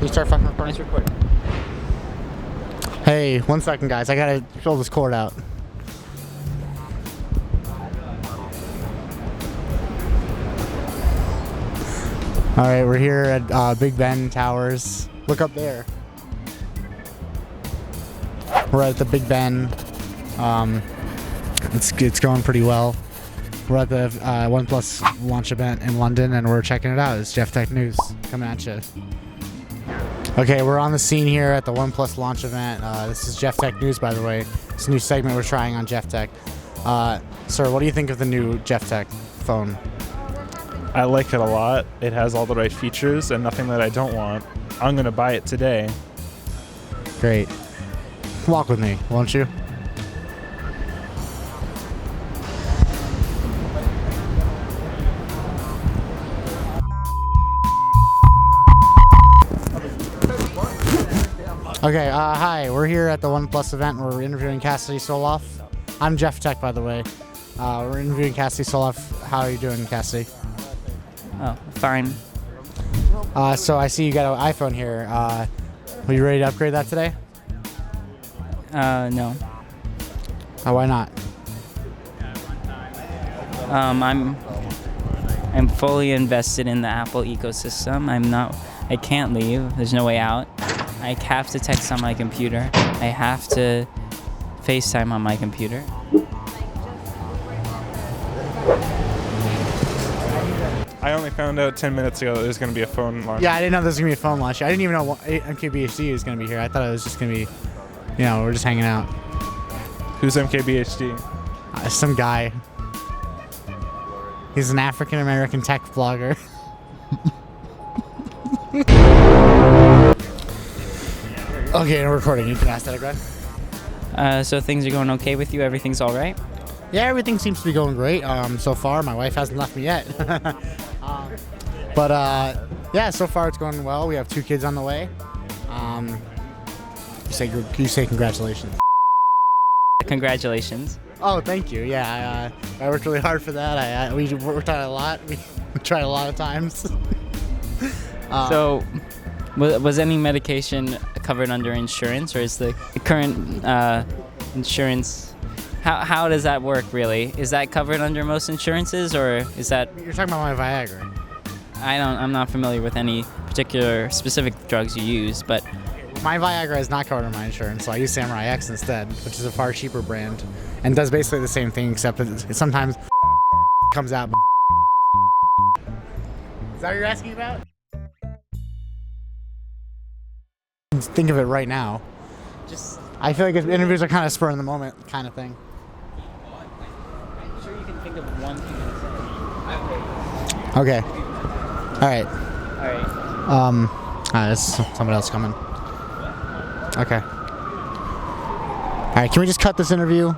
You start fucking recording. It's recording. Hey, 1 second, guys. I gotta pull this cord out. All right, we're here at Big Ben Towers. Look up there. We're at the Big Ben. It's going pretty well. We're at the OnePlus launch event in London, and we're checking it out. It's JeffTech News coming at you. Okay, we're on the scene here at the OnePlus launch event. This is JeffTech News, by the way. It's a new segment we're trying on JeffTech. Sir, what do you think of the new JeffTech phone? I like it a lot. It has all the right features and nothing that I don't want. I'm going to buy it today. Great. Walk with me, won't you? Okay, hi. We're here at the OnePlus event. We're interviewing Cassidy Soloff. I'm JeffTech, by the way. We're interviewing Cassidy Soloff. How are you doing, Cassidy? Oh, fine. So I see you got an iPhone here. Are you ready to upgrade that today? No. Why not? I'm fully invested in the Apple ecosystem. I can't leave. There's no way out. I have to text on my computer. I have to FaceTime on my computer. I only found out 10 minutes ago that there's going to be a phone launch. Yeah, I didn't know there was going to be a phone launch. I didn't even know MKBHD was going to be here. I thought it was just going to be, we're just hanging out. Who's MKBHD? Some guy. He's an African-American tech blogger. Okay, we're recording. You can ask that again. So things are going okay with you? Everything's all right? Yeah, everything seems to be going great so far. My wife hasn't left me yet. Yeah, so far it's going well. We have 2 kids on the way. You say congratulations. Congratulations. Oh, thank you. Yeah, I worked really hard for that. We worked on it a lot. We tried a lot of times. So, was any medication covered under insurance, or is the current insurance? How does that work, really? Is that covered under most insurances, or is that? You're talking about my Viagra. I'm not familiar with any particular specific drugs you use, but my Viagra is not covered under my insurance, so I use Samurai X instead, which is a far cheaper brand and does basically the same thing, except that it sometimes comes out. Is that what you're asking about? Think of it right now. I feel like interviews are kind of spur in the moment kind of thing. I'm sure you can think of one thing to say. Okay. All right. All right. There's somebody else coming. Okay. All right, can we just cut this interview?